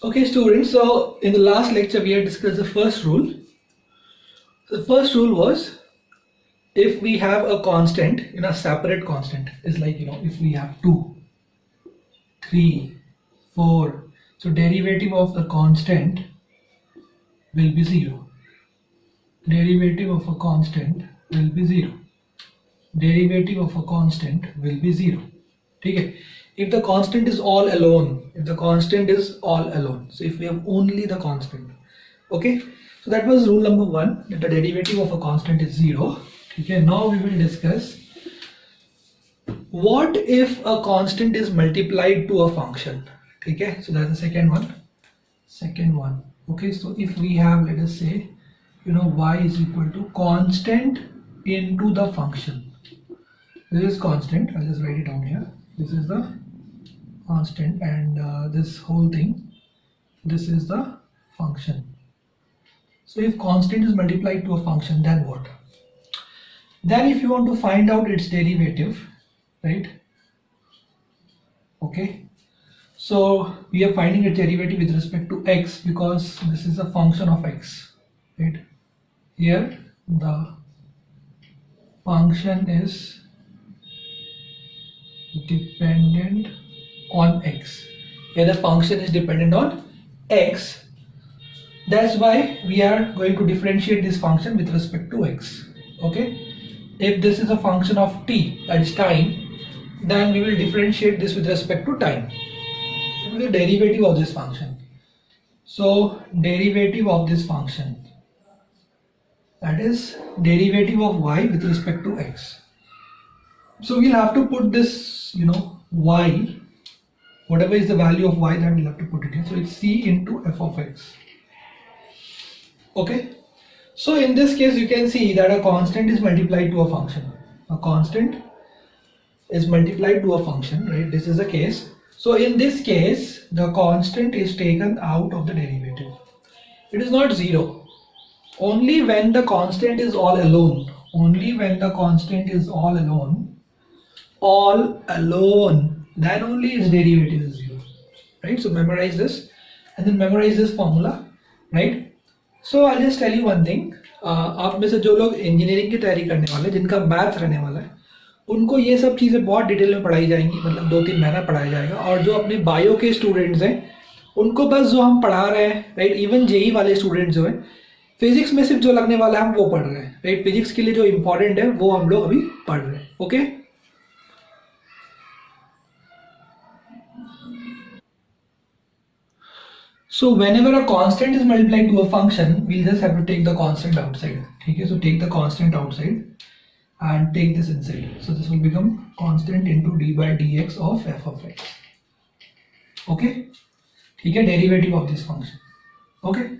Okay, students, so in the last lecture we had discussed the first rule. The first rule was if we have a constant in a separate constant is like, if we have 2, 3, 4, so derivative of the constant will be 0. Derivative of a constant will be 0. Derivative of a constant will be 0. Okay? If the constant is all alone, so if we have only the constant, okay, so that was rule number 1, that the derivative of a constant is 0. Okay, now we will discuss what if a constant is multiplied to a function. Okay, so that's the second one. Okay, so if we have, let us say, y is equal to constant into the function. This is constant, I'll just write it down here. This is the constant, and this whole thing, this is the function. So if constant is multiplied to a function, then what? Then if you want to find out its derivative, right? Okay, so we are finding its derivative with respect to x because this is a function of x, right? Here the function is dependent on x. Here the function is dependent on x. That's why we are going to differentiate this function with respect to x. Okay, if this is a function of t, that is time, then we will differentiate this with respect to time. The derivative of this function. So derivative of this function, that is derivative of y with respect to x. So we'll have to put this, y, whatever is the value of y, that we'll have to put it in. So it's c into f of x. Okay, so in this case you can see that a constant is multiplied to a function. A constant is multiplied to a function, right? This is the case. So in this case the constant is taken out of the derivative. It is not 0. Only when the constant is all alone, then only its derivative is 0, right? So memorize this and then memorize this formula, right? So I'll just tell you one thing. आप में से जो लोग engineering की तैयारी करने वाले, जिनका मैथ रहने वाला है, उनको ये सब चीज़ें बहुत डिटेल में पढ़ाई जाएंगी, मतलब 2-3 महीना पढ़ाया जाएगा. और जो अपने बायो के स्टूडेंट्स हैं, उनको बस जो हम पढ़ा रहे हैं, राइट, इवन जेई वाले स्टूडेंट्स जो हैं, फिजिक्स में सिर्फ जो लगने वाला है हम वो पढ़ रहे हैं, राइट. फिजिक्स के लिए जो इंपॉर्टेंट है वो हम लोग अभी पढ़ रहे हैं. Okay, so whenever a constant is multiplied to a function, we'll just have to take the constant outside. Okay, so take the constant outside and take this inside. So this will become constant into d by dx of f of x. Okay, okay, derivative of this function. Okay,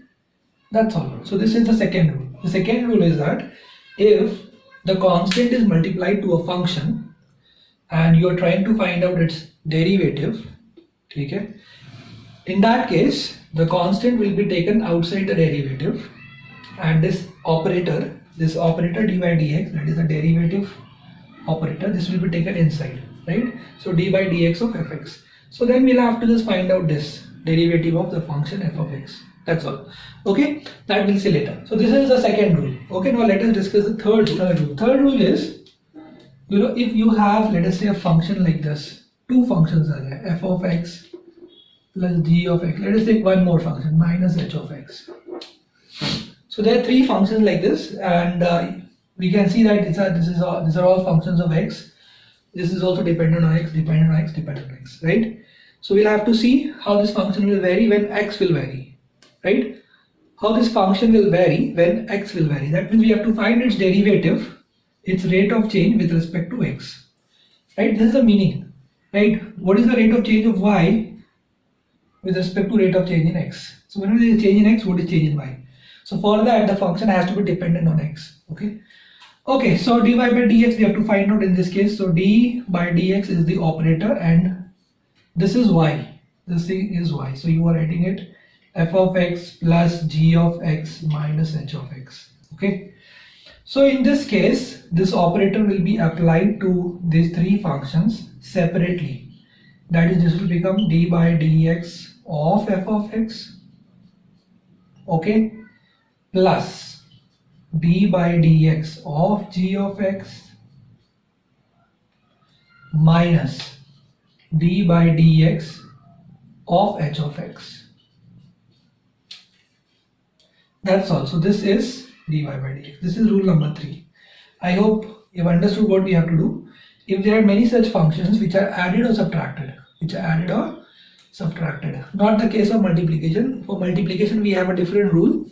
that's all. So this is the second rule. The second rule is that if the constant is multiplied to a function and you are trying to find out its derivative, okay, in that case the constant will be taken outside the derivative, and this operator d by dx, that is the derivative operator, this will be taken inside, right? So d by dx of fx. So then we'll have to just find out this derivative of the function f of x. That's all. Okay, that we'll see later. So this is the second rule. Okay, now let us discuss the third rule. Third rule is, if you have, let us say, a function like this, two functions are there, f of x plus g of x. Let us take one more function, minus h of x. So there are three functions like this, and we can see that these are all functions of x. This is also dependent on x, dependent on x, dependent on x, right? So we'll have to see how this function will vary when x will vary, right? How this function will vary when x will vary. That means we have to find its derivative, its rate of change with respect to x, right? This is the meaning, right? What is the rate of change of y with respect to rate of change in x? So whenever there is change in x, what is change in y? So for that the function has to be dependent on x. Okay, so dy by dx we have to find out in this case. So d by dx is the operator and this is y, this thing is y. So you are writing it f of x plus g of x minus h of x. Okay, so in this case this operator will be applied to these three functions separately. That is, this will become d by dx of f of x, okay, plus d by dx of g of x minus d by dx of h of x. That's all. So this is dy by dx. This is rule number 3. I hope you've understood what we have to do. If there are many such functions which are added or subtracted, not the case of multiplication. For multiplication we have a different rule.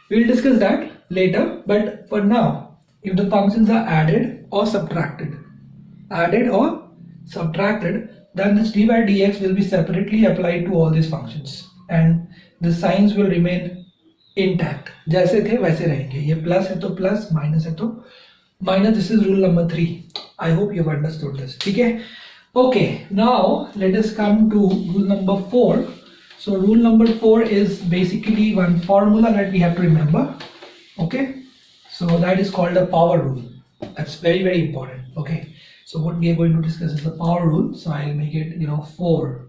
We will discuss that later, but for now, if the functions are added or subtracted, then this dy by dx will be separately applied to all these functions and the signs will remain intact. जैसे थे वैसे रहेंगे. ये plus है तो plus, minus है तो minus. This is rule number 3. I hope you have understood this. ठीक है? Okay, now let us come to rule number 4. So rule number 4 is basically one formula that we have to remember. Okay, so that is called the power rule. That's very, very important. Okay, so what we are going to discuss is the power rule. So I'll make it 4.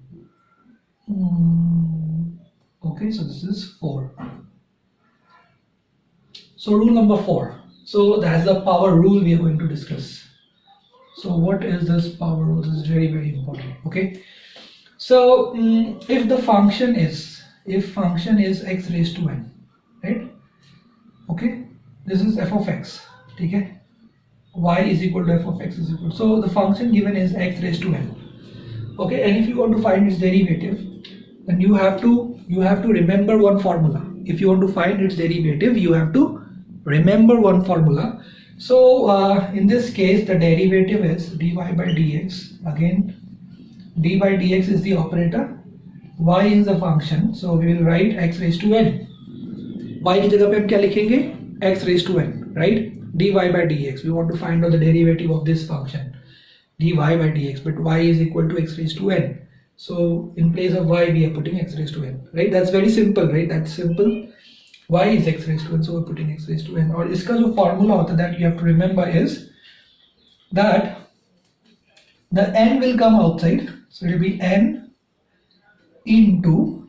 Okay, so this is 4. So rule number 4. So that's the power rule we are going to discuss. So what is this power rule? This is very, very important. Okay, so if the function is x raised to n, right? Okay, this is f of x. Okay, y is equal to f of x is equal. So the function given is x raised to n. Okay, and if you want to find its derivative, then you have to remember one formula. If you want to find its derivative, you have to remember one formula. So in this case, the derivative is dy by dx. Again, d by dx is the operator, y is the function. So we will write x raised to n. Y की जगह पे हम क्या लिखेंगे? X raised to n, right? dy by dx. We want to find out the derivative of this function, dy by dx. But y is equal to x raised to n. So in place of y, we are putting x raised to n, right? That's very simple, right? That's simple. Y is x raised to n, so we're putting x raised to n. और इसका जो formula होता है that you have to remember is that the n will come outside, so it will be n into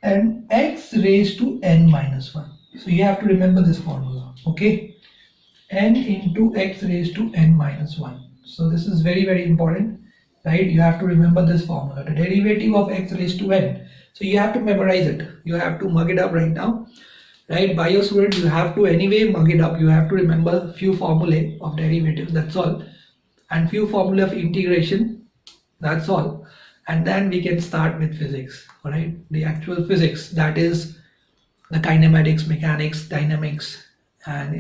and x raised to n minus 1. So you have to remember this formula, okay? N into x raised to n minus 1. So this is very, very important, right? You have to remember this formula, the derivative of x raised to n. So you have to memorize it. You have to mug it up right now, right? Bio students, you have to anyway mug it up. You have to remember few formulae of derivatives, that's all, and few formulae of integration, that's all. And then we can start with physics, all right? The actual physics, that is the kinematics, mechanics, dynamics, and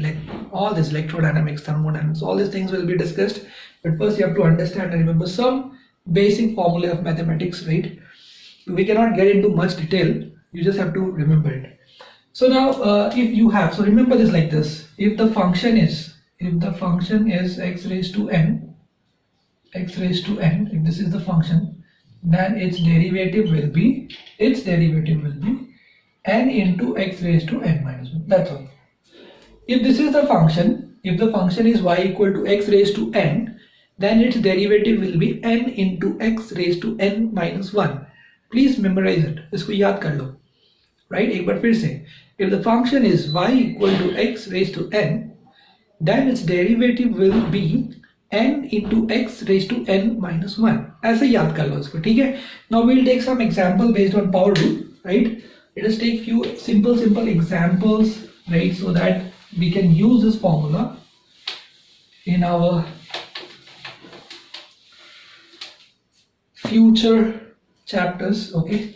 all this electrodynamics, thermodynamics, all these things will be discussed. But first you have to understand and remember some basic formula of mathematics, right? We cannot get into much detail, you just have to remember it. So now if you have, so remember this like this: if the function is x raised to n, if this is the function, then its derivative will be n into x raised to n minus 1. That's all. If this is the function, if the function is y equal to x raised to n, then its derivative will be n into x raised to n minus 1. Please memorize it. इसको याद कर लो, right? एक बार फिर से, if the function is y equal to x raised to n, then its derivative will be n into x raised to n minus 1. ऐसे याद कर लो इसको, ठीक है? Now we'll take some example based on power rule, right? Let us take few simple examples, right? So that we can use this formula in our future chapters. Okay,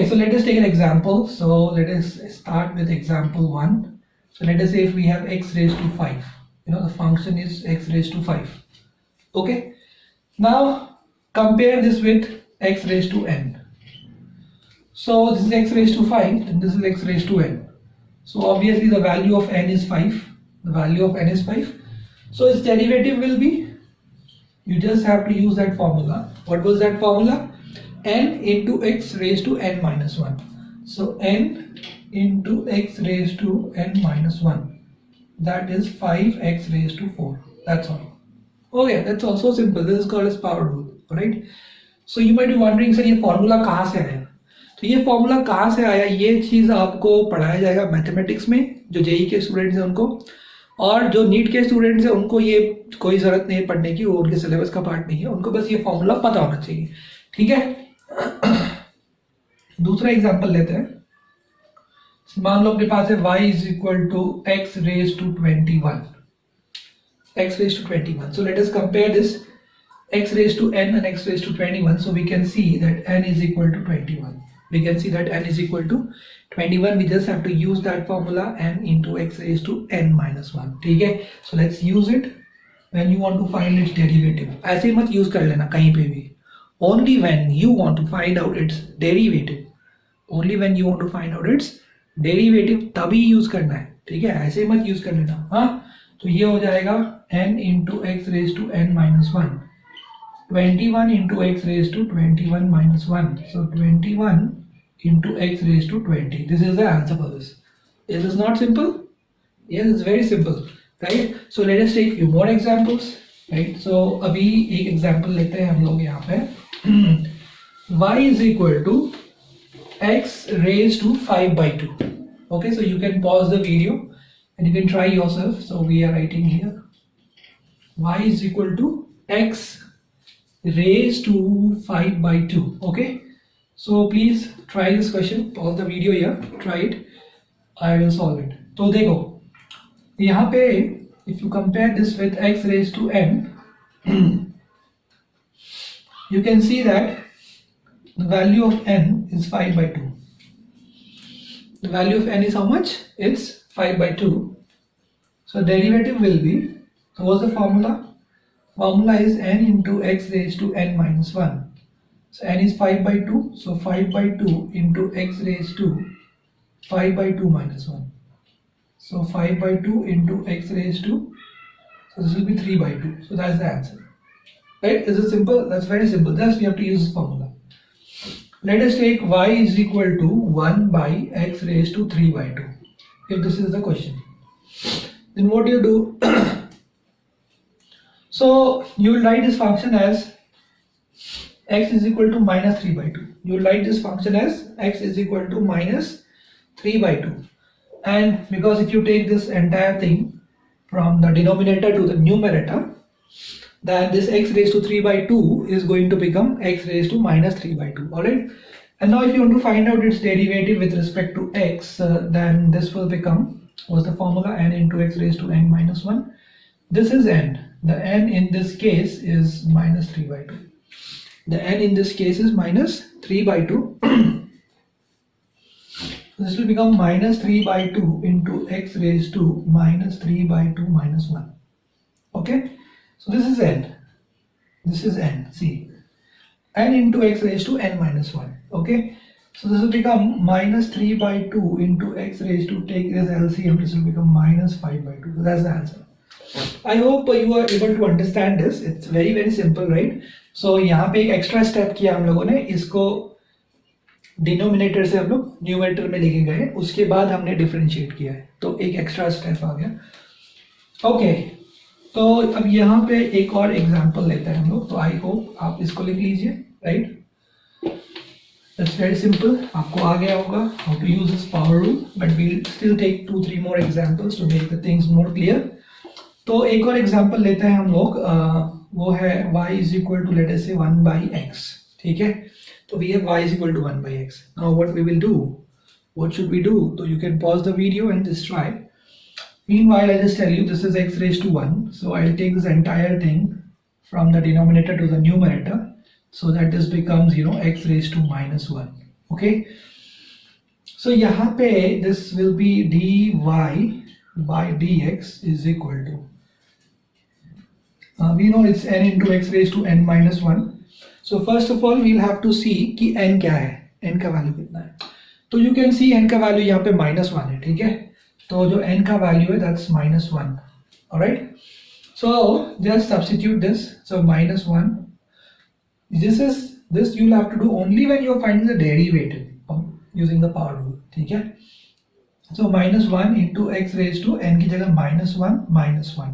so let us take an example. So let us start with example 1. So let us say if we have x raised to 5, the function is x raised to 5. Okay, now compare this with x raised to n. So this is x raised to 5 and this is x raised to n. So obviously the value of n is 5. So its derivative will be, you just have to use that formula. What was that formula? N into x raised to n minus 1. So n into x raised to n minus 1. That is 5x raised to 4. That's all. Okay, that's also simple. This is called as power rule. Alright. So you might be wondering sir ये formula कहाँ से आया? तो ये formula कहाँ से आया, ये चीज़ आपको पढ़ाया जाएगा मैथमेटिक्स में, जो जेई के स्टूडेंट्स हैं उनको, और जो नीट के स्टूडेंट्स हैं उनको ये कोई ज़रूरत नहीं है पढ़ने की, वो उनके सिलेबस का पार्ट नहीं है, उनको बस ये फॉर्मूला पता होना चाहिए, ठीक है। दूसरा एग्जाम्पल लेते हैं। मान लो अपने पास है y is equal to x raise to 21, x raised to 21. So let us compare this x raised to n and x raised to 21. So we can see that n is equal to 21. We can see that n is equal to 21. We just have to use that formula, n into x raised to n minus 1. ठीक है? So let's use it when you want to find its derivative. ऐसे मत use कर लेना कहीं पे भी. Only when you want to find out its derivative. Only when you want to find out its derivative तभी use करना है. ठीक है? ऐसे मत use कर लेना. हाँ? तो ये हो जाएगा n into x raised to n minus 1, 21 into x raised to 21 minus 1. So 21 into x raised to 20. This is the answer for this. Is this not simple? Yes, it's very simple, right? So let us take few more examples, right? So अभी एक example लेते हैं हम लोग यहाँ पे y is equal to x raised to 5 by 2. Okay, so you can pause the video and you can try yourself. So we are writing here y is equal to x raised to 5 by 2. Okay, so please try this question, pause the video here, try it, I will solve it. तो देखो यहाँ पे if you compare this with x raised to n you can see that the value of n is 5 by 2. The value of n is how much? It's 5 by 2. So derivative will be, so what's the formula? Formula is n into x raised to n minus 1. So n is 5 by 2. So 5 by 2 into x raised to 5 by 2 minus 1. So 5 by 2 into x raised to, so this will be 3 by 2. So that's the answer. Right? Is it simple? That's very simple. Just we have to use this formula. Let us take y is equal to 1 by x raised to 3 by 2. If this is the question. Then what do you do? So you will write this function as x is equal to minus 3 by 2. You will write this function as x is equal to minus 3 by 2. And because if you take this entire thing from the denominator to the numerator, then this x raised to 3 by 2 is going to become x raised to minus 3 by 2. Alright. And now if you want to find out its derivative with respect to x, then this will become, what's the formula? N into x raised to n minus 1. This is n. The n in this case is minus 3 by 2. The n in this case is minus 3 by 2. This will become minus 3 by 2 into x raised to minus 3 by 2 minus 1. Okay. So this is n. This is n. See. N into x raised to n minus 1. Okay. So this will become minus 3 by 2 into x raised to, take this LCM, this will become minus 5 by 2. So that's the answer. I hope you are able to understand this. It's very very simple, right? So यहाँ पे एक extra step किया हम लोगों ने, इसको denominator से हम लोग न्यूमरेटर में लेके गए, उसके बाद हमने डिफरेंशिएट किया है, तो एक एक्स्ट्रा स्टेप आ गया। ओके, तो अब यहाँ पे एक और एग्जांपल लेते हैं हम लोग, तो आई होप आप इसको लिख लीजिए, राइट? That's very simple. आपको आ गया होगा how to use this power rule, but we'll still take 2-3 more examples to make the things more clear. तो एक और एग्जांपल लेते हैं हम लोग, वो है y is equal to let us say 1 by x. ठीक है, तो we have y is equal to 1 by x. Now what we will do, what should we do? So you can pause the video and just try. Meanwhile, I'll just tell you this is x raised to 1. So I'll take this entire thing from the denominator to the numerator, so that this becomes, you know, x raised to minus 1. Okay. So यहाँ पे this will be dy by dx is equal to, we know it's n into x raised to n minus 1. So first of all we'll have to see कि n क्या है, n का value कितना है. तो you can see n का value यहाँ पे minus 1 है, ठीक है? तो जो n का वैल्यू है that's minus 1. Alright. So just substitute this. So minus 1. This you'll have to do only when you're finding the derivative using the power rule. ठीक है? So minus 1 into x raised to n की जगह minus 1 minus 1.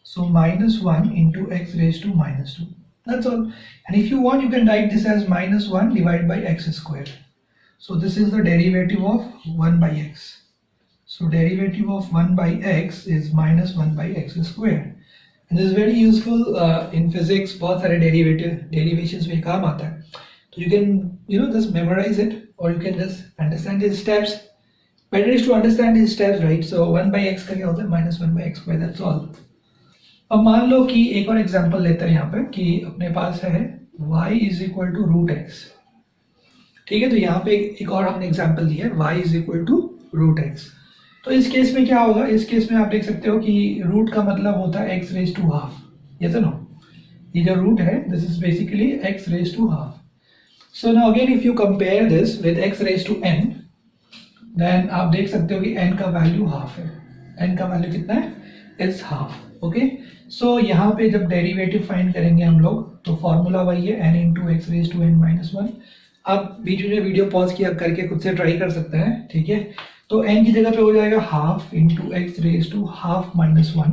So minus 1 into x raised to minus 2. That's all. And if you want, you can write this as -1 divided by x square. So this is the derivative of 1 by x. So derivative of 1 by x is -1 by x square. And this is very useful in physics. बहुत सारे derivations में काम आता है. So you can just memorize it, or you can just understand these steps. Better is to understand these steps, right? So 1 by x का क्या होता है? -1 by x square. That's all. अब मान लो कि एक और एग्जांपल लेते हैं यहाँ पे कि अपने पास है y is equal to root x. ठीक है, तो यहाँ पे एक और हमने एग्जांपल दिया है y is equal to root x. तो इस केस में क्या होगा? इस केस में आप देख सकते हो कि रूट का मतलब होता है x raised to half. ये तो नो, ये जो रूट है this is basically x raised to half. So now again if you compare this with x raised to n, then आप देख सकते हो कि n का वैल्यू हाफ है. n का वैल्यू कितना है? It's half. ओके, सो यहाँ पे जब डेरिवेटिव फाइंड करेंगे हम लोग तो फॉर्मूला वही है n into x raise to n minus 1. आप बीच में वीडियो पॉज किया करके खुद से ट्राई कर सकते हैं. ठीक है, तो n की जगह पे हो जाएगा half into x raise to half minus 1.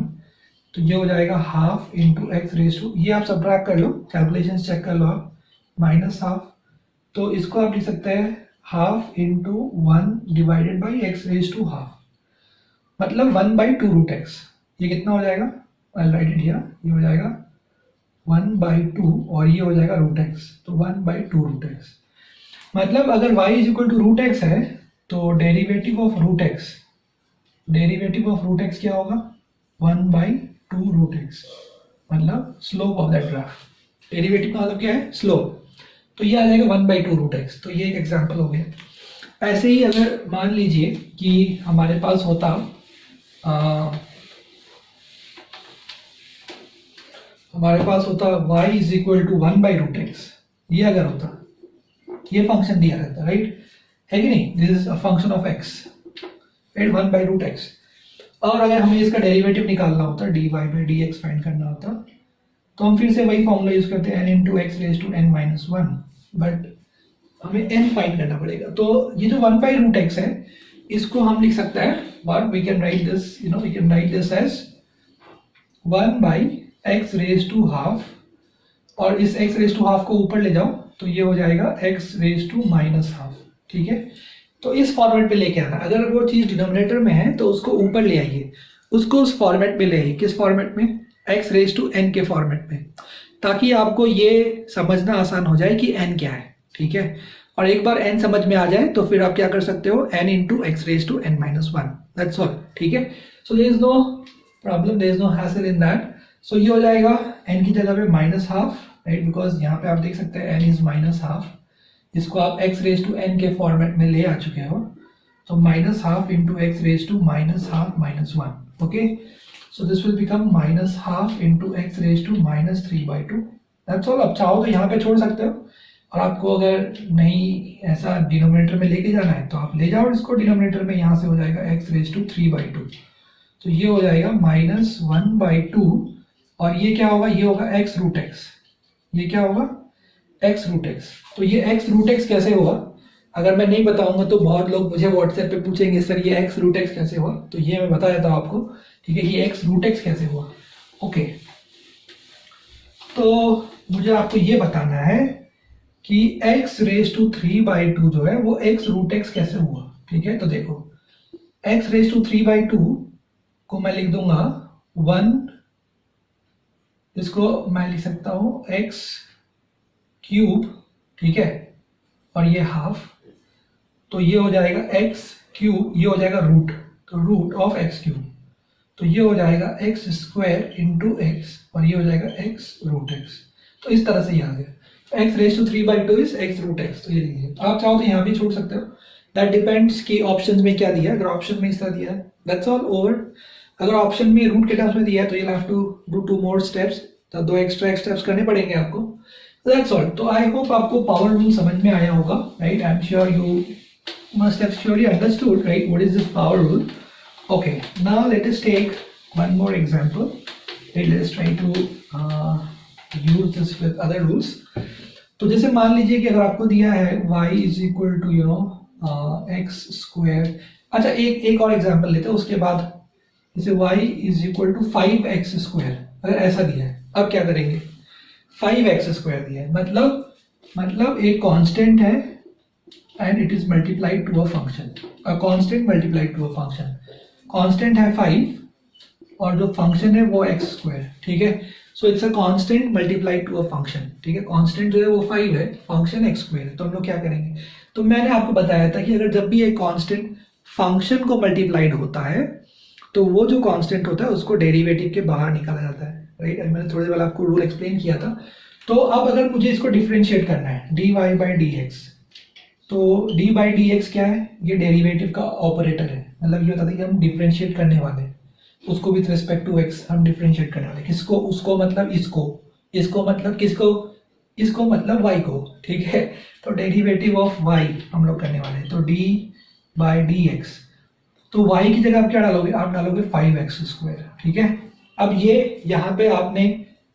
तो ये हो जाएगा half into x raise to, ये आप सब्ट्रैक्ट कर लो, कैलकुलेशन चेक कर लो आप, माइनस हाफ. तो इसको आप लिख सकते हैं half into 1 divided by x raise to half, मतलब 1 बाई 2 रूट एक्स. ये कितना हो जाएगा? I'll write it here. ये हो जाएगा 1 बाई 2 और ये हो जाएगा रूट एक्स. तो 1 बाई 2 रूट एक्स, मतलब अगर y is equal to root x है तो डेरिवेटिव ऑफ रूट एक्स क्या होगा? 1 बाई 2 रूट एक्स, मतलब slope of that graph. Derivative का मतलब क्या है? स्लोप. तो ये आ जाएगा 1 बाई 2 रूट एक्स. तो ये एक एग्जाम्पल हो गया. ऐसे ही अगर मान लीजिए कि हमारे पास होता y is equal to 1 by root x. ये अगर होता, ये फंक्शन दिया रहता, राइट, है कि नहीं? This is a function of x, right, 1 by root x. और अगर हमें इसका डेरिवेटिव निकालना होता, dy बाई dx फाइंड करना होता, तो हम फिर से वही फॉर्मूला यूज करते हैं n into x raise to n minus 1. But हमें n फाइंड करना पड़ेगा. तो ये जो 1 बाई रूट एक्स है इसको हम लिख सकते हैं, but we can write this as 1 by x raise to half, और इस x रेज टू हाफ को ऊपर ले जाओ तो ये हो जाएगा x raise to minus half. ठीक है, तो इस फॉर्मेट पे लेके आना. अगर वो चीज डिनोमिनेटर में है तो उसको ऊपर ले आइए, उसको उस फॉर्मेट में ले आइए. किस फॉर्मेट में? x रेज टू n के फॉर्मेट में, ताकि आपको ये समझना आसान हो जाए कि n क्या है. ठीक है, और एक बार n समझ में आ जाए तो फिर आप क्या कर सकते हो? n into x raise to n minus 1. That's all. ठीक है, so there is no problem, there is no hassle in that. So ये हो जाएगा n की जगह पे माइनस हाफ, राइट, बिकॉज यहाँ पे आप देख सकते हैं n इज माइनस हाफ. इसको आप x रेज टू n के फॉर्मेट में ले आ चुके हो, तो minus half into x raise to minus half minus 1. Okay, so this will become minus half into x raise to minus 3 by 2. That's all. अब चाहो तो यहाँ पे छोड़ सकते हो, और आपको अगर नहीं ऐसा डिनोमिनेटर में लेके जाना है तो आप ले जाओ इसको डिनोमिनेटर में. यहाँ से हो जाएगा एक्स रेज टू 3 बाई 2. तो ये हो जाएगा माइनस 1 बाई 2, और ये क्या होगा? ये होगा x रूट एक्स. ये क्या होगा? x root x. तो ये x रूट एक्स कैसे हुआ? अगर मैं नहीं बताऊंगा तो बहुत लोग मुझे व्हाट्सएप पे पूछेंगे सर ये x रूट एक्स कैसे हुआ. तो ये मैं बता देता हूँ आपको. ठीक है, ये x रूट एक्स कैसे हुआ. ओके, तो मुझे आपको ये बताना है कि x रेज टू 3 बाई 2 जो है वो x रूट एक्स कैसे हुआ. ठीक है, तो देखो x रेज टू 3 बाई 2 को मैं लिख दूंगा 1, इसको मैं लिख सकता हूं x क्यूब. ठीक है, और ये हाफ, तो ये हो जाएगा x क्यूब, ये हो जाएगा रूट, तो रूट ऑफ x क्यूब. तो ये हो जाएगा x स्क्वायर इंटू एक्स, और ये हो जाएगा x रूट एक्स. तो इस तरह से ये आ गया x raise to 3 by 2 is x root x. तो ये लिखिए. आप चाहो तो यहाँ भी छोड़ सकते हो, दैट डिपेंड्स कि ऑप्शंस में क्या दिया है. अगर ऑप्शन में इस तरह दिया है, दैट्स ऑल ओवर. अगर ऑप्शन में रूट के टर्म्स में दिया है तो you have to do 2 more steps, तो 2 एक्स्ट्रा स्टेप्स करने पड़ेंगे आपको. That's all. तो आई होप आपको पावर रूल समझ में आया होगा, right. I am sure you must have surely understood, right, what is this power rule. Okay, now let us take one more example. Let us try to use this with other rules. तो जैसे मान लीजिए कि अगर आपको दिया है y is equal to x square. अच्छा, एक और एग्जांपल लेते हैं, उसके बाद जैसे y is equal to 5x square. अगर ऐसा दिया है, अब क्या करेंगे? 5x स्क्वायर दिया है, मतलब एक कांस्टेंट है and it is multiplied to a function, a constant multiplied to a function. Constant है 5 और जो फंक्शन है वो x स्क्वायर, ठीक है। So it's a constant multiplied to a function, ठीक है। कांस्टेंट जो है वो 5 है, फंक्शन x स्क्वायर है। तो हम लोग क्या करेंगे, तो मैंने आपको बताया था कि अगर जब भी एक कांस्टेंट फंक्शन को मल्टीप्लाइड होता है तो वो जो कांस्टेंट होता है उसको डेरिवेटिव के बाहर निकाला जाता है, राइट। मैंने थोड़ी देर पहले आपको रूल एक्सप्लेन किया था। तो अब अगर मुझे इसको डिफरेंशिएट करना है dy बाई डी एक्स, तो d बाई डी एक्स क्या है, ये डेरिवेटिव का ऑपरेटर है। मतलब ये बताते हैं कि हम डिफरेंशिएट करने वाले हैं उसको विथ रिस्पेक्ट टू x, हम डिफरेंशिएट करने वाले किसको, उसको मतलब इसको मतलब किसको, इसको मतलब y को, ठीक है। तो डेरिवेटिव ऑफ y हम लोग करने वाले हैं, तो d बाई डी एक्स, तो y की जगह आप क्या डालोगे, आप डालोगे 5x स्क्वायर, ठीक है। अब ये यहाँ पे आपने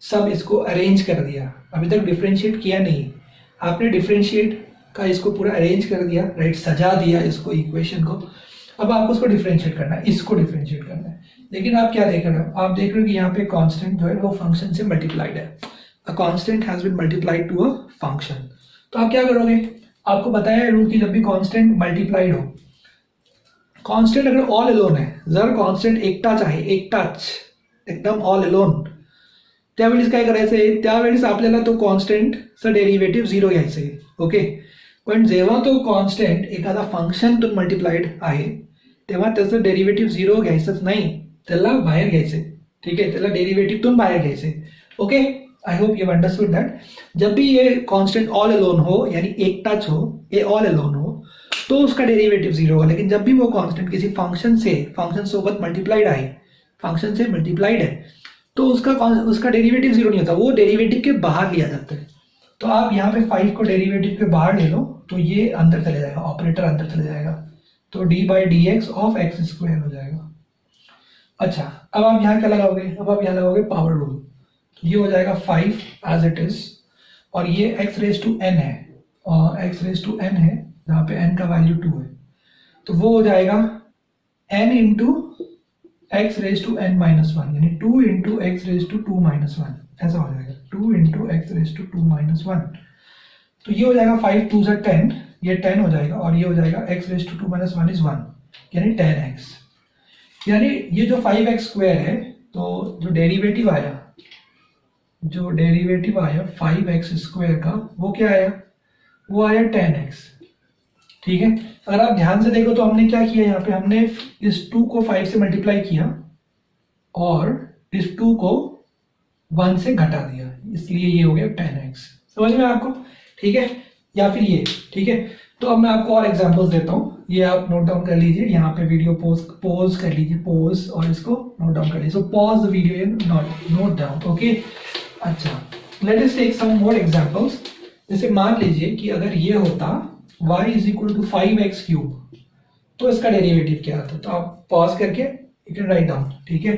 सब इसको अरेंज कर दिया, अभी तक डिफरेंशिएट किया नहीं, आपने डिफरेंशिएट का इसको पूरा अरेंज कर दिया, राइट, सजा दिया इसको, इक्वेशन को। अब आपको उसको डिफरेंशिएट करना है, इसको डिफरेंशिएट करना है। लेकिन आप क्या देख रहे हो, आप देख रहे हो कि यहाँ पे कांस्टेंट जो है वो फंक्शन से मल्टीप्लाइड है, a constant has been multiplied to a function. तो आप क्या करोगे, आपको बताया है रूल की जब भी कांस्टेंट मल्टीप्लाइड हो, कांस्टेंट अगर ऑल अलोन है, जर कांस्टेंट एकटाच आहे, एकटाच एकदम ऑल अलोन, त्यावेळेस काय करायचंय, त्यावेळेस आपल्याला तो कॉन्स्टंटचा डेरिव्हेटिव्ह 0 घ्यायचा आहे, ओके। पण जेव्हा तो कॉन्स्टंट एखादा फंक्शनतून मल्टिप्लाइड आहे तेव्हा त्याचं डेरिव्हेटिव्ह 0 घ्यायचंच नाही, त्याला बाहेर घ्यायचंय, ठीक है, त्याला डेरिव्हेटिव्हतून बाहेर घ्यायचंय, okay. I hope you understood that. जब भी ये कांस्टेंट ऑल अलोन हो, यानी एकटाच हो, ये ऑल अलोन हो, तो उसका डेरिवेटिव 0 होगा। लेकिन जब भी वो कांस्टेंट किसी फंक्शन सोबत मल्टीप्लाइड आहे, फंक्शन से मल्टीप्लाइड है, तो उसका डेरिवेटिव 0 नहीं होता, वो डेरिवेटिव के बाहर लिया जाता है। तो आप यहाँ पे 5 को डेरिवेटिव के बाहर ले लो तो ये अंदर चले जाएगा, ऑपरेटर अंदर चले जाएगा, तो d by d x of x square हो जाएगा। अच्छा, अब आप यहाँ क्या लगाओगे, अब आप यहाँ लगाओगे पावर रूल, तो ये हो जाएगा 5 एज इट इज, और ये x रेज टू n है, और x रेज टू n है जहाँ पे n का वैल्यू 2 है, तो वो हो जाएगा n into x raise to n minus 1, यानी 2 into x raise to 2 minus 1, ऐसा हो जाएगा 2 into x raise to 2 minus 1। तो ये हो जाएगा 5 2 से 10, ये 10 हो जाएगा, और ये हो जाएगा x raise to 2 minus 1 is 1, यानी 10x। यानी ये जो 5x स्क्वायर है, तो जो डेरिवेटिव आया 5x स्क्वायर का, वो क्या आया, वो आया 10x, ठीक है। अगर आप ध्यान से देखो तो हमने क्या किया, यहाँ पे हमने इस 2 को 5 से मल्टीप्लाई किया और इस 2 को 1 से घटा दिया, इसलिए ये हो गया 10x। समझ में आपको, ठीक है, या फिर ये, ठीक है। तो अब मैं आपको और एग्जांपल्स देता हूँ, ये आप नोट डाउन कर लीजिए, यहाँ पे वीडियो पॉज कर लीजिए, पॉज, और इसको नोट डाउन कर लीजिए। So pause the video and note down, okay. अच्छा, let us take some more examples. जैसे मान लीजिए कि अगर ये होता y is equal to 5x cube, तो इसका डेरिवेटिव क्या आता, तो आप पॉज करके यू कैन राइट डाउन, ठीक है।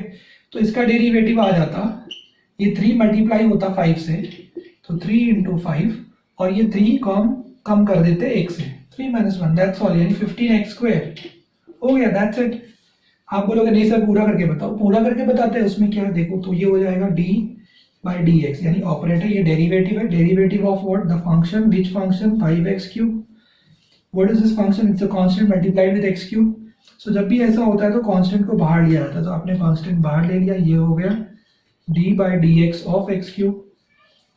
तो इसका डेरिवेटिव आ जाता, ये 3 मल्टीप्लाई होता 5 से, तो 3 इंटू 5, और ये 3 को हम कम कर देते 1 से, 3 माइनस 1, दैट्स ऑल, यानी 15x स्क्वायर हो गया, दैट्स इट। आप बोलोगे नहीं सर पूरा करके बताओ, पूरा करके बताते हैं, उसमें क्या है देखो, तो ये हो जाएगा d बाई डी एक्स, यानी ऑपरेटर, ये डेरिवेटिव है, derivative of what, the function, which function, 5x cube. What is this function, it's a constant multiplied with x cube. So जब भी ऐसा होता है तो कांस्टेंट को बाहर लिया जाता है, तो आपने कांस्टेंट बाहर ले लिया, ये हो गया d by d x of x cube,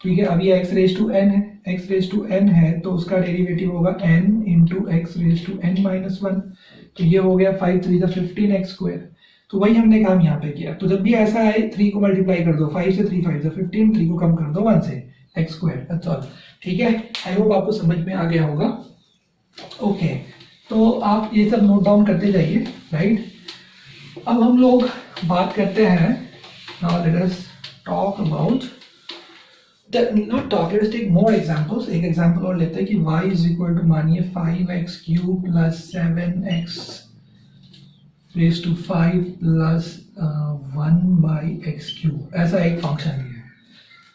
ठीक है। अभी x रेज टू n है, x रेज टू n है, तो उसका डेरिवेटिव होगा n into x raise to n minus 1, तो ये हो गया 5 3 द 15x स्क्वायर। तो वही हमने काम यहाँ पे किया। तो जब भी ऐसा है 3 को मल्टीप्लाई कर दो, 5 से 3 5 से 15, 3 को कम कर दो 1 से, x स्क्वायर, दैट्स ऑल, ठीक है। आई होप आपको समझ में आ गया होगा, ओके। तो आप ये सब नोट डाउन करते जाइए, राइट। अब हम लोग बात करते हैं, now let us talk about, not talk, let us take more examples। एक एग्जांपल और लेते हैं कि y इज इक्वल टू, मानिए 5x cube plus 7x raise to 5 plus 1 by x cube, ऐसा एक फंक्शन है।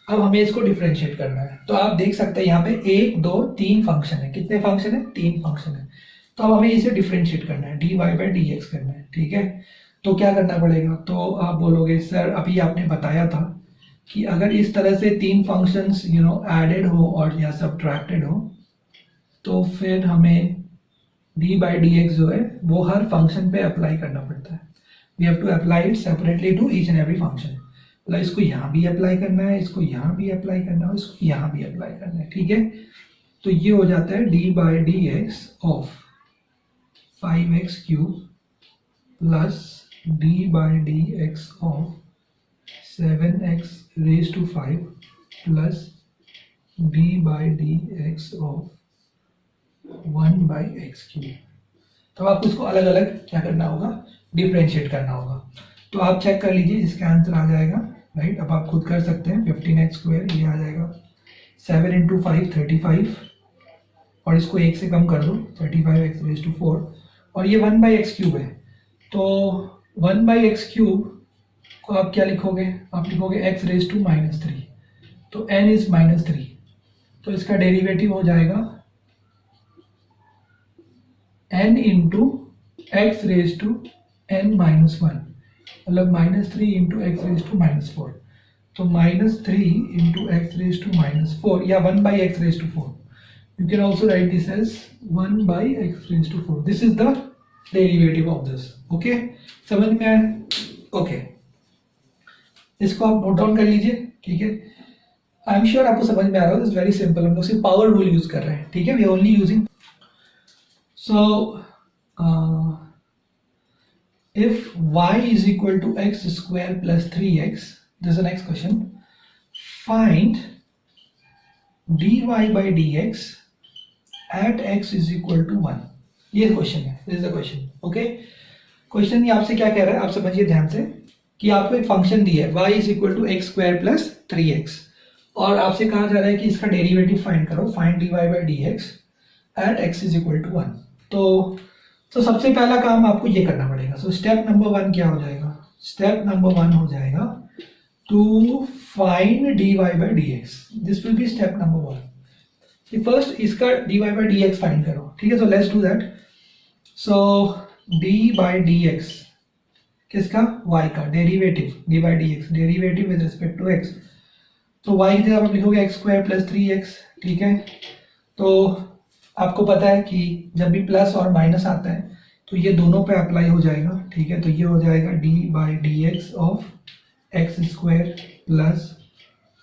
अब हमें इसको डिफरेंशिएट करना है, तो आप देख सकते हैं यहाँ पे 1 2 3 फंक्शन है, कितने फंक्शन है, 3 फंक्शन है। तो अब हमें इसे डिफरेंशिएट करना है, dy बाई डी एक्स करना है, ठीक है। तो क्या करना पड़ेगा, तो आप बोलोगे सर अभी आपने बताया था कि अगर इस तरह से तीन फंक्शंस एडेड हो और या सब्ट्रैक्टेड हो तो फिर हमें डी बाई डी एक्स जो है वो हर फंक्शन पे अप्लाई करना पड़ता है. We have to apply it separately to each and every function. मतलब इसको यहाँ भी अप्लाई करना है, इसको यहाँ भी अप्लाई करना है, इसको यहाँ भी अप्लाई करना है. ठीक है, तो ये हो जाता है d by d x of 5x cube plus d by d x of 7x raise to 5 plus d by d x of 1 by x cube. तो आपको इसको अलग अलग क्या करना होगा, डिफ्रेंशिएट करना होगा. तो आप चेक कर लीजिए, इसका आंसर आ जाएगा राइट. अब आप खुद कर सकते हैं. 15x स्क्वायर ये आ जाएगा 7 इंटू 5 35 और इसको 1 से कम कर दो 35x रेज टू 4 और ये 1 बाई एक्स क्यूब है. तो 1 बाई एक्स क्यूब को आप क्या लिखोगे, आप लिखोगे x रेज टू -3. तो n इज -3 तो इसका डेरिवेटिव हो जाएगा n into x raise to n minus 1 मतलब -3 इंटू एक्स रेज टू -4. तो -3 इंटू एक्स रेज टू -4 या 1 by x raise to 4. You can also write this as 1 by x raised to 4. This is the derivative of this. Okay? समझ में आया? Okay. इसको आप note down कर लीजिए. ठीक है, आई एम श्योर आपको समझ में आ रहा है. It's very simple. हम लोग सिर्फ पावर रूल यूज कर रहे हैं. ठीक है, we are only using. So if y is equal to x square plus 3x, this is the next question. Find dy by dx at x is equal to 1. ये question है. This is the question. Okay, question ये आपसे क्या कह रहा है, आप समझिए ध्यान से कि आपको एक फंक्शन दी है y is equal to x square plus 3x और आपसे कहा जा रहा है कि इसका डेरिवेटिव फाइंड करो. Find dy by dx at x is equal to 1. तो सबसे पहला काम आपको ये करना पड़ेगा. सो स्टेप नंबर 1 क्या हो जाएगा, स्टेप नंबर 1 हो जाएगा to find dy by dx. This will be step number 1. First इसका dy बाई dx फाइंड करो. ठीक है, so let's do that. So dy by dx किसका, y का derivative. dy by dx derivative with respect to x. तो y की जगह आप लिखोगे x स्क्वायर प्लस 3x. ठीक है, तो आपको पता है कि जब भी प्लस और माइनस आता है तो ये दोनों पे अप्लाई हो जाएगा. ठीक है, तो ये हो जाएगा D by d x of x square plus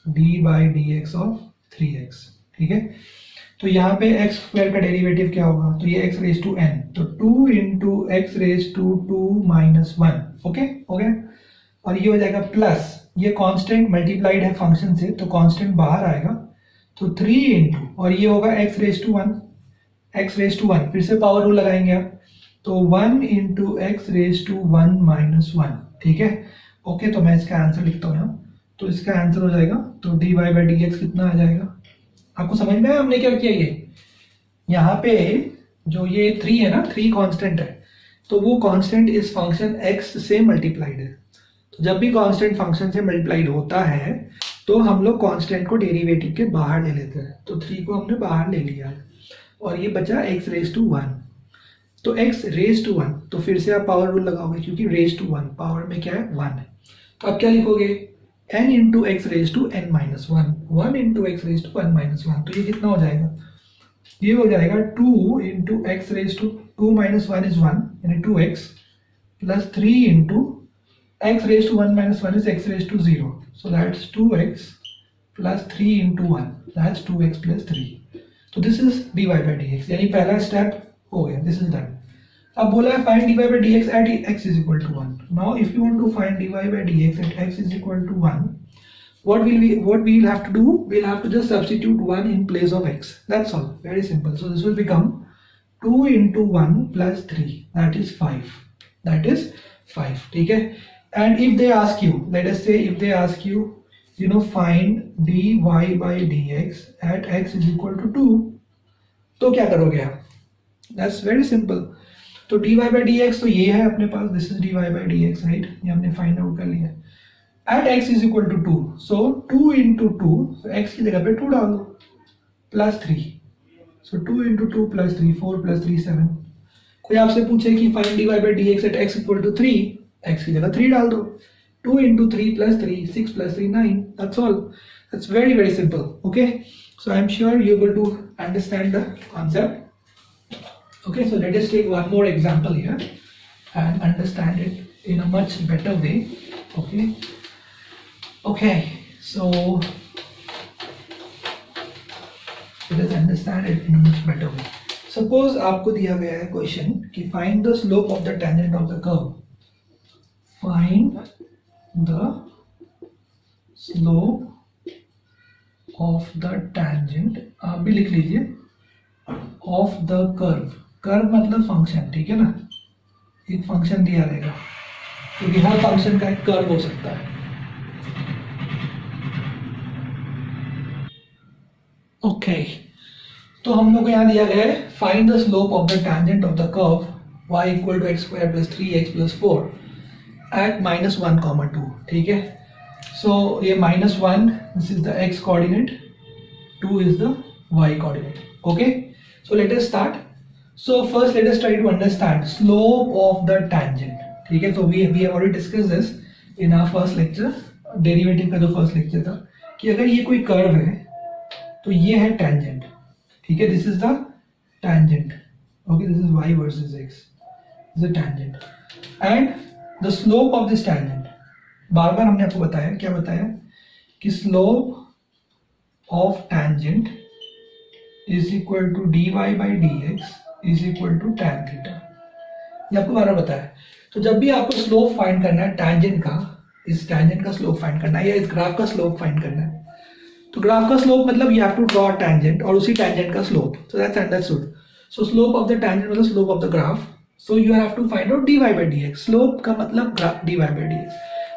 d by d x of 3x. ठीक है, तो यहाँ पे x स्क्वायर का डेरिवेटिव क्या होगा, तो ये x रेज टू n, तो 2 into x raise to 2 minus 1. Okay हो गया. और ये हो जाएगा प्लस, ये कांस्टेंट मल्टीप्लाइड है फंक्शन से तो कांस्टेंट बाहर आएगा. तो 3 इंटू और ये होगा x raise to 1, x raise to 1. फिर से पावर रूल लगाएंगे आप, तो 1 into x raise to 1 minus 1. ठीक है, ओके. तो मैं इसका आंसर लिखता हूँ यहाँ. तो इसका आंसर हो जाएगा, तो d y by d x कितना आ जाएगा. आपको समझ में आया हमने क्या किया. ये यहाँ पे जो ये 3 है ना, 3 कांस्टेंट है, तो वो कांस्टेंट इस फंक्शन x से मल्टीप्लाइड है. तो जब भी कांस्टेंट फंक्शन से मल्टीप्लाइड होता है तो हम लोग कांस्टेंट को डेरिवेटिव के बाहर ले लेते हैं. तो 3 को हमने बाहर ले लिया है और ये बचा x रेज टू 1. तो x रेज टू 1, तो फिर से आप पावर रूल लगाओगे क्योंकि रेज टू 1 पावर में क्या है 1 है. तो आप क्या लिखोगे, n into x raise to n minus 1, 1 into x raise to 1 minus 1. तो ये कितना हो जाएगा, ये हो जाएगा 2 into x raise to 2 minus 1 is 1 यानी 2x plus 3 into x raise to 1 minus 1 is x raise to 0. So that's 2x plus 3 into 1 that's 2x plus 3. तो this is dy by dx, यानी पहला स्टेप हो गया. This is done. अब बोला है find dy by dx at x is equal to 1. Now if you want to find dy by dx at x is equal to 1, what we will have to do, we'll have to just substitute 1 in place of x. That's all, very simple. So this will become 2 into 1 plus 3, that is 5. That is 5. ठीक है. And if they ask you, let us say if they ask you, find dy by dx at x is equal to 2, तो क्या करोगे आप. That's very simple. तो dy by dx तो ये है अपने पास, this is dy by dx, right? ये हमने फाइंड आउट कर लिया. At x is equal to 2, so 2 into 2, so x की जगह पे 2 डाल दो, plus 3, so 2 into 2 plus 3, 4 plus 3 7. कोई आपसे पूछे कि find dy by dx at x equal to 3, x की जगह 3 डाल दो, 2 into 3 plus 3, 6 plus 3, 9. That's all. That's very, very simple. Okay. So I'm sure you're able to understand the concept. Okay. So let us take one more example here and understand it in a much better way. Okay. Okay. So let us understand it in a much better way. Suppose आपको दिया गया है question कि find the slope of the tangent of the curve. Find the slope of the tangent, आप भी लिख लीजिए, of the curve. Curve मतलब फंक्शन, ठीक है ना, एक फंक्शन दिया रहेगा क्योंकि हर फंक्शन का एक कर्व हो सकता है. ओके तो हम लोग को यहाँ दिया गया है find the slope of the tangent of the curve y equal to x square plus 3x plus 4 at -1, 2. ठीक है. सो ये -1 this is the x coordinate, 2 is the y coordinate. Okay so let us start. So first let us try to understand slope of the tangent. ठीक है. तो we have already discussed this in our first lecture, derivative का जो first lecture था, कि अगर ये कोई कर्व है तो ये है टेंजेंट. ठीक है. This is the tangent. Okay this is y versus x is a tangent and the slope of this tangent, बार बार हमने आपको बताया, क्या बताया, कि slope of tangent is equal to dy by dx is equal to tan theta. ये आपको बार बार बताया. तो जब भी आपको स्लोप फाइंड करना है टेंजेंट का, इस टेंजेंट का स्लोप फाइंड करना है या इस ग्राफ का स्लोप फाइंड करना है, तो ग्राफ का स्लोप मतलब you have to draw tangent और उसी टेंजेंट का slope. So that's understood. So slope of the tangent मतलब slope of the graph. So you have to find out dy by dx. Slope का मतलब dy by dx.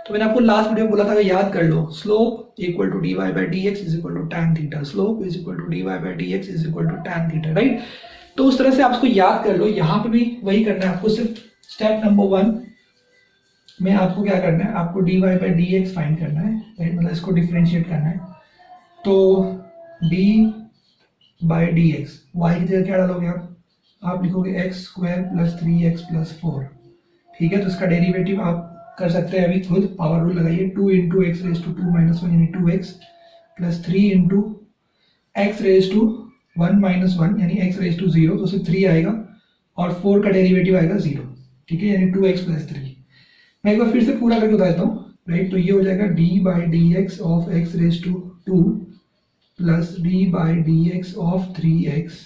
तो मैंने आपको last video बोला था, याद कर लो, slope equal to dy by dx is equal to tan theta. Slope is equal to dy by dx is equal to tan theta. Right. तो उस तरह से आप उसको याद कर लो. यहाँ पे भी वही करना है आपको. सिर्फ स्टेप नंबर 1 में आपको क्या करना है, आपको dy बाई dx फाइंड करना है. राइट. मतलब इसको डिफरेंशिएट करना है. तो d बाई dx, y की जगह क्या डालोगे आप लिखोगे x square plus 3x plus 4. ठीक है. तो इसका डेरिवेटिव आप कर सकते हैं अभी खुद, पावर रूल लगाइए. 2 into x raise to 2 minus 1 यानी 2x plus 3 into x raise to 1 minus 1 यानी x रेज टू 0, तो सिर्फ 3 आएगा और 4 का डेरिवेटिव आएगा 0. ठीक है. यानी 2x प्लस 3. मैं एक बार फिर से पूरा करके बता देता हूँ. राइट. तो ये हो जाएगा d by dx of x raise to 2 plus d by dx of 3x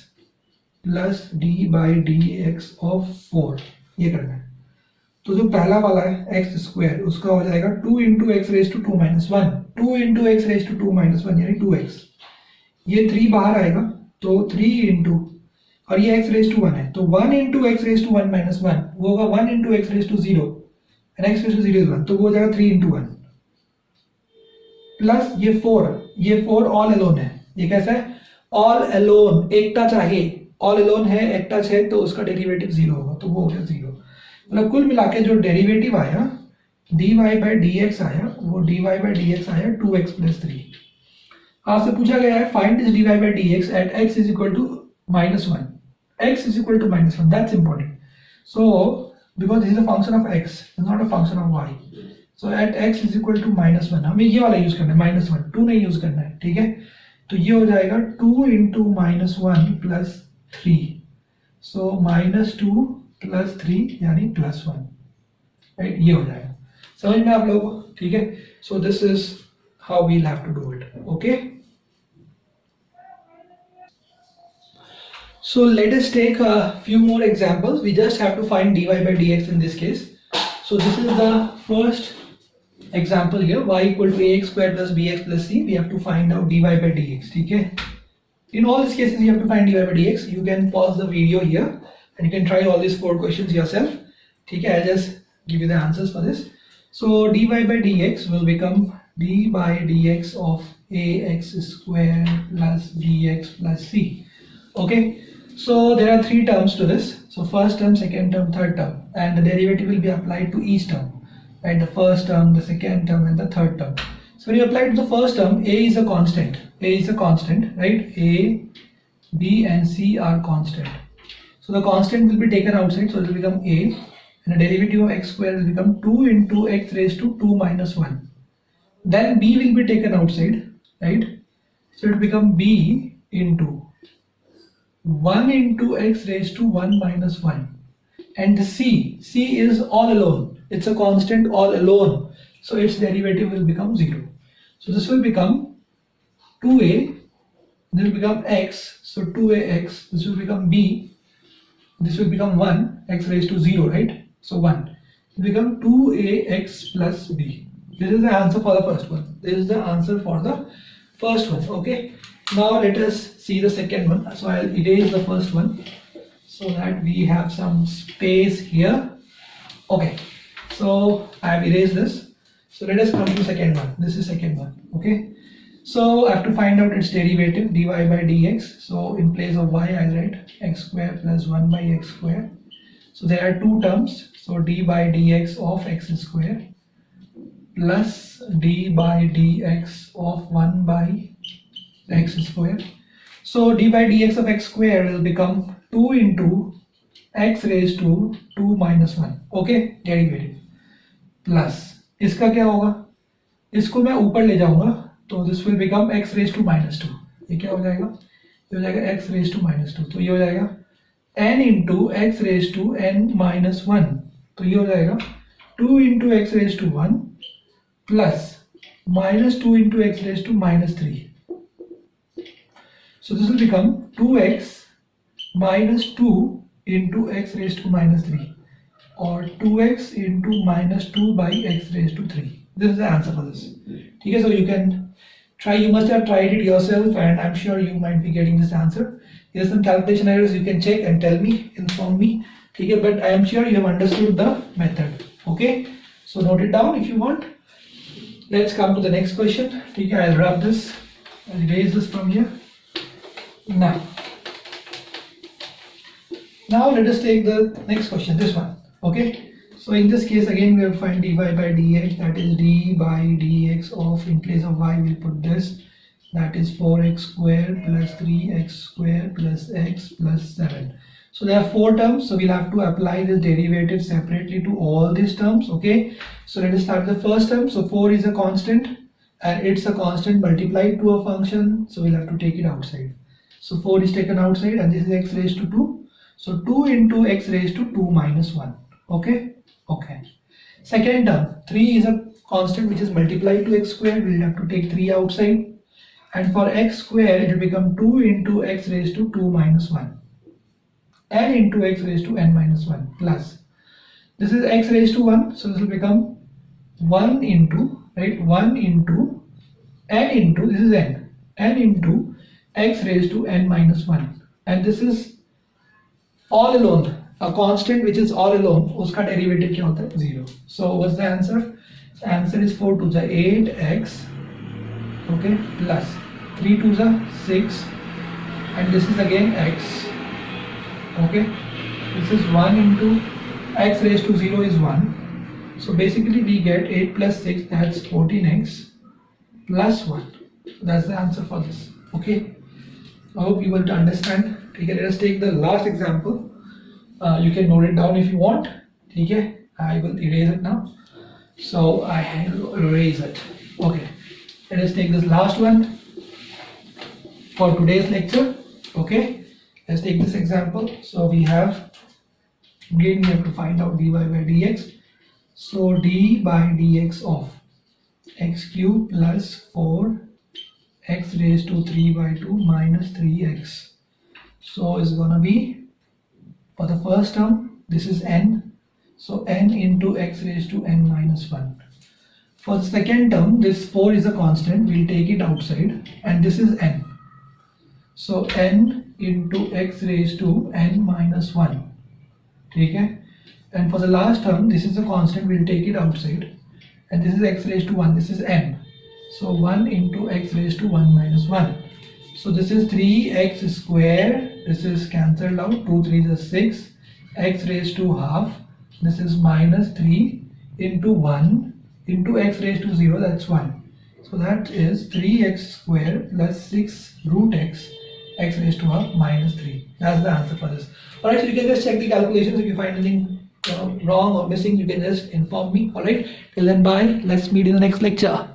plus d by dx of 4. ये करना है. तो जो पहला वाला है एक्स स्क्वायर, उसका हो जाएगा 2 into x raise to 2 minus 1, 2 into x raise to 2 minus 1 यानी 2x. ये 3 बाहर आएगा तो 3 इंटू, और ये एक्स रेज टू 1 है तो 1 into x raise to 1 minus 1 वो होगा 1 into x raise to 0 and x raise to 0 is 1, तो वो हो जाएगा 3 इंटू 1 प्लस ये 4 ऑल एलोन है. ये कैसा है, ऑल एलोन, एक टच चाहिए. ऑल एलोन है, एक टच है, तो उसका डेरिवेटिव 0 होगा, तो वो हो गया 0. मतलब कुल मिला के जो डेरिवेटिव आया dy बाई dx आया, वो dy बाई dx आया 2x प्लस 3. आपसे पूछा गया है find this dy by dx at x is equal to -1. x is equal to -1, that's important. So because this is a function of x, not a function of y. So at x is equal to -1 हमें ये वाला use करना है, -1, 2 नहीं use करना है. ठीक है. तो ये हो जाएगा 2 इंटू -1 प्लस 3. सो -2 प्लस 3 यानी +1. राइट. ये हो जाएगा. समझ में आप लोगों को. ठीक है. So this is how we'll have to do it. Okay. So let us take a few more examples. We just have to find dy by dx in this case. So this is the first example here. Y equal to ax square plus bx plus c. We have to find out dy by dx. Okay. In all these cases, you have to find dy by dx. You can pause the video here and you can try all these 4 questions yourself. Okay. I'll just give you the answers for this. So dy by dx will become d by dx of ax square plus bx plus c. Okay. So there are 3 terms to this. So first term, second term, third term, and the derivative will be applied to each term. Right, the first term, the second term, and the third term. So when you apply to the first term, a is a constant. A is a constant, right? A, B, and C are constant. So the constant will be taken outside, so it will become A, and the derivative of x square will become 2 into x raised to 2 minus 1. Then b will be taken outside, right? So it will become b into 1 into x raised to 1 minus 1. And the c is all alone. It's a constant all alone. So its derivative will become 0. So this will become 2a, this will become x, so 2ax, this will become b, this will become 1, x raised to 0, right? So 1. It will become 2ax plus b. This is the answer for the first one. This is the answer for the first one, okay? Now let us see the second one. So I'll erase the first one so that we have some space here. Okay, so I have erased this. So let us come to second one. This is second one, okay? So I have to find out its derivative, dy by dx. So in place of y, I write x square plus 1 by x square. So there are two terms. So d by dx of x square plus d by dx of 1 by x square. So d by dx of x square will become 2 into x raised to 2 minus 1. Okay, derivative. Plus इसका क्या होगा, इसको मैं ऊपर ले जाऊंगा तो this will become x raise to minus 2. ये क्या हो जाएगा, ये हो जाएगा x रेज टू माइनस 2. तो ये हो जाएगा n into x raise to n minus 1. तो ये हो जाएगा 2 into x raise to 1 plus minus 2 into x raise to minus 3. So this will become 2x minus 2 into x raised to minus 3 or 2x into minus 2 by x raised to 3. This is the answer for this. Okay, so you can try, you must have tried it yourself and I'm sure you might be getting this answer. There are some calculation errors, you can check and tell me, inform me. Okay, but I am sure you have understood the method. Okay, so note it down if you want. Let's come to the next question. Okay, I'll rub this, I'll erase this from here. Now let us take the next question, this one. Okay, so in this case again we will find dy by dx, that is d by dx of, in place of y we'll put this, that is 4x square plus 3x square plus x plus 7. So there are 4 terms, so we'll have to apply this derivative separately to all these terms. Okay, so let us start the first term. So 4 is a constant and it's a constant multiplied to a function, so we'll have to take it outside. So 4 is taken outside and this is x raised to 2. So 2 into x raised to 2 minus 1. Okay. Okay. Second term, 3 is a constant which is multiplied to x square. We'll have to take 3 outside. And for x square, it will become 2 into x raised to 2 minus 1. N into x raised to n minus 1 plus. This is x raised to 1. So this will become 1 into, right, 1 into n into, this is n into x raised to n minus 1, and this is all alone, a constant which is all alone, uska derivative kya hota hai? 0. So what's the answer? The answer is 4 to the 8x, okay, plus 3 to the 6, and this is again x, okay, this is 1 into x raised to 0 is 1. So basically we get 8 plus 6, that's 14x plus 1. That's the answer for this. Okay, I hope you will understand. Okay, let us take the last example. You can note it down if you want. Okay, I will erase it now. So I will erase it. Okay, let us take this last one for today's lecture. Okay, let's take this example. So we have, again we have to find out dy by dx. So d by dx of x cube plus 4 x raised to 3 by 2 minus 3x. So it's gonna be, for the first term, this is n. So n into x raised to n minus 1. For the second term, this 4 is a constant, we'll take it outside, and this is n. So n into x raised to n minus 1. Okay? And for the last term, this is a constant, we'll take it outside, and this is x raised to 1, this is n. So 1 into x raised to 1 minus 1. So this is 3x square, this is cancelled out, 2 3s is 6, x raised to half, this is minus 3 into 1 into x raised to 0, that's 1. So that is 3x square plus 6 root x, x raised to half minus 3. That's the answer for this. Alright, so you can just check the calculations. If you find anything wrong or missing, you can just inform me. All right, till then, bye. Let's meet in the next lecture.